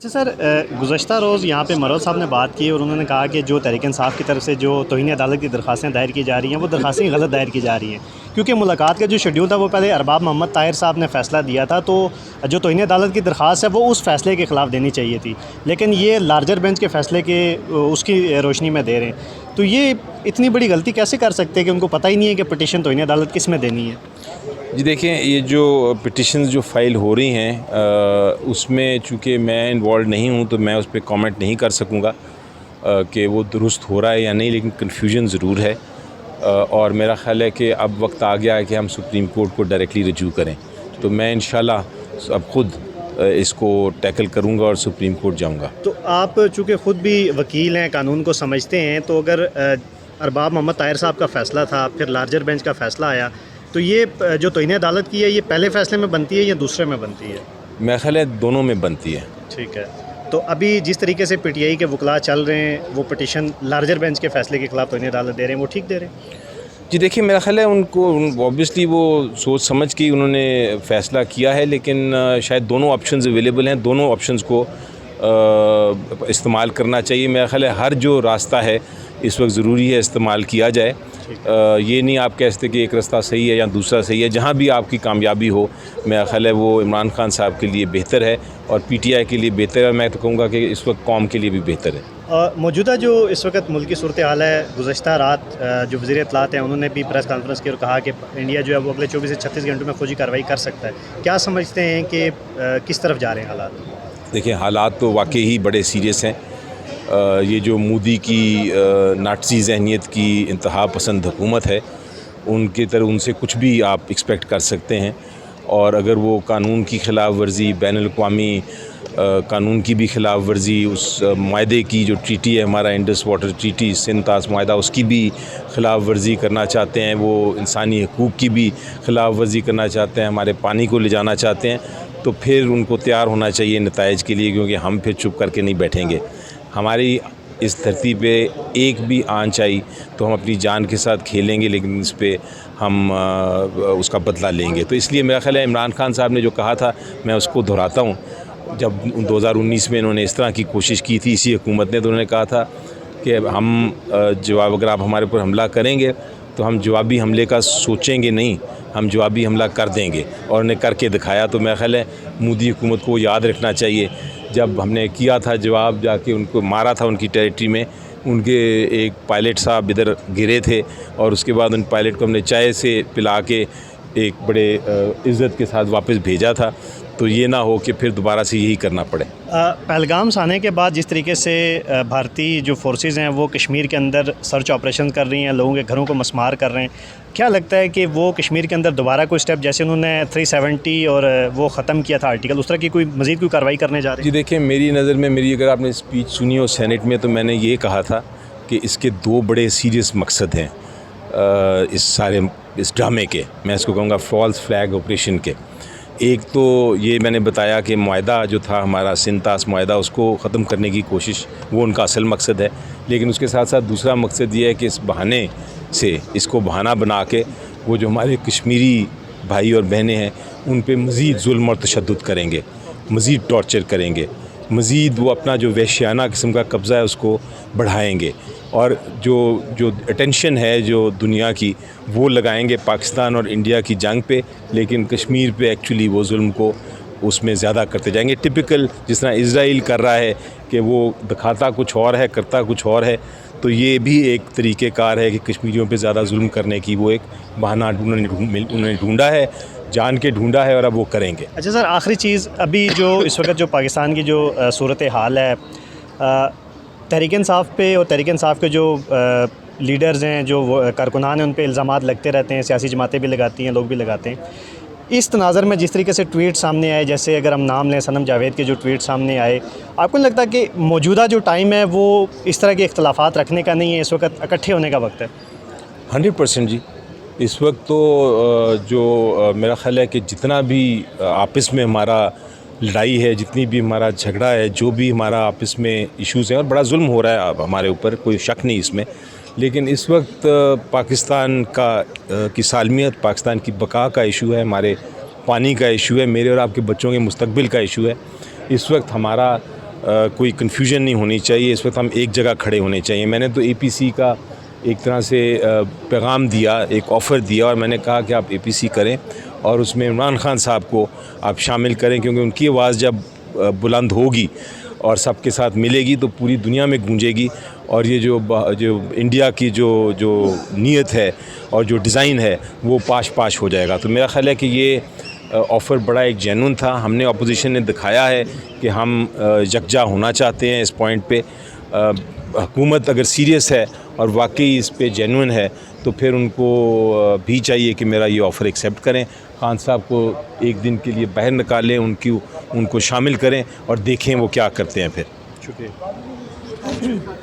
अच्छा सर, गुज़श्ता रोज़ यहाँ पे मरोद साहब ने बात की और उन्होंने कहा कि जो तहरीक इंसाफ़ की तरफ से जो तौहीन अदालत की दरख्वास्तें दायर की जा रही हैं वो दरख्वास्तें गलत दायर की जा रही हैं, क्योंकि मुलाकात का जो शेड्यूल था वो पहले अरबाब मोहम्मद ताहिर साहब ने फ़ैसला दिया था। तो जो तौहीन अदालत की दरख्वास्त है वो उस फ़ैसले के ख़िलाफ़ देनी चाहिए थी, लेकिन ये लार्जर बेंच के फ़ैसले के उसकी रोशनी में दे रहे हैं। तो ये इतनी बड़ी गलती कैसे कर सकते हैं कि उनको पता ही नहीं है कि पटिशन तौहीन अदालत किस में देनी है। जी देखें, ये जो पिटिशन्स जो फ़ाइल हो रही हैं उसमें चूँकि मैं इन्वॉल्व नहीं हूँ तो मैं उस पर कमेंट नहीं कर सकूँगा कि वो दुरुस्त हो रहा है या नहीं, लेकिन कन्फ्यूजन ज़रूर है। और मेरा ख़्याल है कि अब वक्त आ गया है कि हम सुप्रीम कोर्ट को डायरेक्टली रजू करें। तो मैं इंशाल्लाह अब ख़ुद इसको टैकल करूँगा और सुप्रीम कोर्ट जाऊँगा। तो आप चूँकि ख़ुद भी वकील हैं, कानून को समझते हैं, तो अगर अरबाब मोहम्मद ताहिर साहब का फ़ैसला था, फिर लार्जर बेंच का फ़ैसला आया, तो ये जो तौहीन अदालत की है ये पहले फ़ैसले में बनती है या दूसरे में बनती है? मेरा ख़्याल है दोनों में बनती है। ठीक है। तो अभी जिस तरीके से पीटीआई के वकला चल रहे हैं, वो पटिशन लार्जर बेंच के फ़ैसले के ख़िलाफ़ तौहीन अदालत दे रहे हैं, वो ठीक दे रहे हैं? जी देखिए, मेरा ख़्याल है उनको ऑब्वियसली वो सोच समझ के उन्होंने फ़ैसला किया है, लेकिन शायद दोनों ऑप्शंस अवेलेबल हैं, दोनों ऑप्शंस को इस्तेमाल करना चाहिए। मेरा ख़्याल है हर जो रास्ता है इस वक्त ज़रूरी है इस्तेमाल किया जाए। ये नहीं आप कह सकते कि एक रास्ता सही है या दूसरा सही है। जहाँ भी आपकी कामयाबी हो, मेरा ख़्याल है वो इमरान खान साहब के लिए बेहतर है और पीटीआई के लिए बेहतर है। मैं तो कहूँगा कि इस वक्त कौम के लिए भी बेहतर है। मौजूदा जो इस वक्त मुल्क की सूरत हाल है, गुज़श्ता रात जो वज़ीर इत्तलात हैं उन्होंने भी प्रेस कॉन्फ्रेंस की और कहा कि इंडिया जो है वो अगले 24 से 36 घंटों में फौजी कार्रवाई कर सकता है। क्या समझते हैं कि किस तरफ जा रहे हैं हालात? देखिए, हालात तो वाकई ही बड़े सीरियस हैं। ये जो मोदी की नाटसी ज़हनियत की इंतहा पसंद हुकूमत है, उनकी तरह उनसे कुछ भी आप एक्सपेक्ट कर सकते हैं। और अगर वो कानून की ख़िलाफ़ वर्जी, बैनुल-अक़वामी कानून की भी ख़िलाफ़ वर्जी, उस मायदे की जो ट्रीटी है हमारा इंडस वाटर ट्रीटी, सिंध-तास मायदा, उसकी भी ख़िलाफ़ वर्जी करना चाहते हैं, वो इंसानी हकूक़ की भी ख़िलाफ़ वर्जी करना चाहते हैं, हमारे पानी को ले जाना चाहते हैं, तो फिर उनको तैयार होना चाहिए नताइज के लिए, क्योंकि हम फिर चुप करके नहीं बैठेंगे। हमारी इस धरती पे एक भी आंच आई तो हम अपनी जान के साथ खेलेंगे, लेकिन इस पे हम उसका बदला लेंगे। तो इसलिए मेरा ख़्याल है इमरान खान साहब ने जो कहा था, मैं उसको दोहराता हूँ। जब 2019 में इन्होंने इस तरह की कोशिश की थी इसी हुकूमत ने, तो उन्होंने कहा था कि हम जवाब अगर आप हमारे ऊपर हमला करेंगे तो हम जवाबी हमले का सोचेंगे नहीं, हम जवाबी हमला कर देंगे, और उन्हें करके दिखाया। तो मेरा ख़्याल है मोदी हुकूमत को याद रखना चाहिए, जब हमने किया था जवाब, जाके उनको मारा था उनकी टेरिटरी में, उनके एक पायलट साहब इधर गिरे थे और उसके बाद उन पायलट को हमने चाय से पिला के एक बड़े इज़्ज़त के साथ वापस भेजा था। तो ये ना हो कि फिर दोबारा से यही करना पड़े। पहलगाम से आने के बाद जिस तरीके से भारतीय जो फोर्सेस हैं वो कश्मीर के अंदर सर्च ऑपरेशन कर रही हैं, लोगों के घरों को मसमार कर रहे हैं, क्या लगता है कि वो कश्मीर के अंदर दोबारा कोई स्टेप, जैसे उन्होंने 370 और वो ख़त्म किया था आर्टिकल, उस तरह की कोई मज़ीद कोई कार्रवाई करने जा रही है? जी देखिए, मेरी नज़र में, मेरी अगर आपने स्पीच सुनी हो सेनेट में, तो मैंने ये कहा था कि इसके दो बड़े सीरियस मकसद हैं इस ड्रामे के, मैं इसको कहूँगा फॉल्स फ्लैग ऑपरेशन के। एक तो ये मैंने बताया कि मायदा जो था हमारा सिंध-तास मायदा, उसको ख़त्म करने की कोशिश, वो उनका असल मकसद है। लेकिन उसके साथ साथ दूसरा मकसद ये है कि इस बहाने से, इसको बहाना बना के, वो जो हमारे कश्मीरी भाई और बहनें हैं उन पे मज़ीद जुल्म और तशद्दुद करेंगे, मज़ीद टॉर्चर करेंगे, मज़ीद वो अपना जो वहशियाना किस्म का कब्ज़ा है उसको बढ़ाएंगे, और जो अटेंशन है जो दुनिया की, वो लगाएंगे पाकिस्तान और इंडिया की जंग पे, लेकिन कश्मीर पे एक्चुअली वो जुल्म को उसमें ज़्यादा करते जाएंगे। टिपिकल जिस तरह इज़राइल कर रहा है कि वो दिखाता कुछ और है, करता कुछ और है। तो ये भी एक तरीक़ेकार है कि कश्मीरियों पे ज़्यादा जुल्म करने की वो एक बहाना उन्होंने ढूंढा है, जान के ढूंढा है, और अब वो करेंगे। अच्छा सर, आखिरी चीज़, अभी जो इस वक्त जो पाकिस्तान की जो सूरत हाल है, तहरीक इंसाफ़ पे और तहरीक इंसाफ़ के जो लीडर्स हैं, जो कारकुनान हैं, उन पे इल्ज़ामात लगते रहते हैं, सियासी जमातें भी लगाती हैं, लोग भी लगाते हैं। इस तनाज़र में जिस तरीके से ट्वीट सामने आए, जैसे अगर हम नाम लें सनम जावेद के जो ट्वीट सामने आए, आपको नहीं लगता कि मौजूदा जो टाइम है वो इस तरह के इख्तलाफात रखने का नहीं है, इस वक्त इकट्ठे होने का वक्त है? 100% जी। इस वक्त तो मेरा ख़्याल है कि जितना भी आपस में हमारा लड़ाई है, जितनी भी हमारा झगड़ा है, जो भी हमारा आपस में इश्यूज़ हैं, और बड़ा जुल्म हो रहा है अब हमारे ऊपर, कोई शक नहीं इसमें, लेकिन इस वक्त पाकिस्तान की सालमियत, पाकिस्तान की बका का इशू है, हमारे पानी का इशू है, मेरे और आपके बच्चों के मुस्तकबिल का इशू है। इस वक्त हमारा कोई कन्फ्यूजन नहीं होनी चाहिए। इस वक्त हम एक जगह खड़े होने चाहिए। मैंने तो APC का एक तरह से पैगाम दिया, एक ऑफ़र दिया, और मैंने कहा कि आप APC करें और उसमें इमरान खान साहब को आप शामिल करें, क्योंकि उनकी आवाज़ जब बुलंद होगी और सबके साथ मिलेगी तो पूरी दुनिया में गूंजेगी। और ये जो इंडिया की जो नीयत है और जो डिज़ाइन है वो पाश हो जाएगा। तो मेरा ख़्याल है कि ये ऑफ़र बड़ा एक जेन्युइन था। हमने अपोजिशन ने दिखाया है कि हम यकजा होना चाहते हैं इस पॉइंट पे। हुकूमत अगर सीरियस है और वाकई इस पे जेन्युइन है तो फिर उनको भी चाहिए कि मेरा ये ऑफ़र एक्सेप्ट करें। खान साहब को एक दिन के लिए बाहर निकालें, उनको शामिल करें और देखें वो क्या करते हैं फिर। शुक्रिया।